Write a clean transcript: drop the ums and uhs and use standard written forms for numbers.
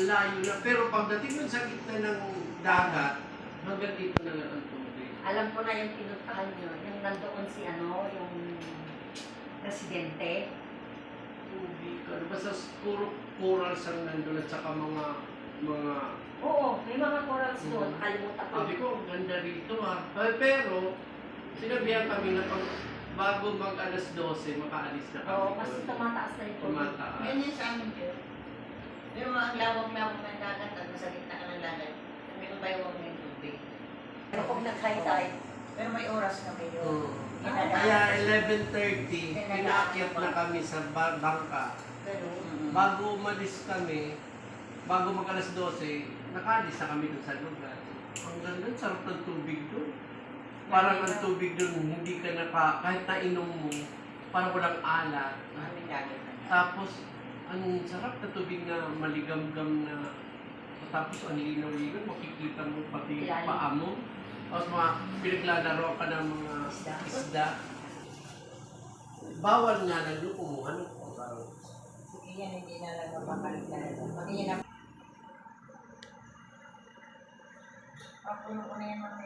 layo na. Pero pagdating nun sa gitna ng dagat, hanggang dito na lang ang tubig. Alam ko na yung pinuntahan nyo, yung nandoon si yung presidente. Tubig ka. Basta puro corals ang nandun at saka mga Oo, may mga corals doon. Nakalimutan ko. sabi ko, ang ganda rito pero, sinabihan kami na bago mag alas 12, makaalis na kami. Oo, kasi tumataas na yung tubig. Tumataas. Yan yung sa amin, Joe. Pero ang lawak-lawak ng dagat at nasa gitna ka ng dagat, may umaywag na yung tubig. Pero kung nag-high tide, Pero may oras na kayo. Kaya 11:30, pinaakyat na kami sa bangka. Bago umalis kami, bago mag alas 12, nakaalis na kami dun sa lugar. Ang ganda, sarap ng tubig dun. Parang ang tubig dun, hindi ka kahit nainom mo, parang walang alat. Tapos, ang sarap na tubig na maligamgam na, tapos ang linaw-linaw, makikita mo pati yung paa mo. Tapos pinaglalaro ka ng mga isda. Bawal nga lang yung kumuha ng parang. Yan, hindi na lang mapapalitan. Pag yan ang... Ako na yan mga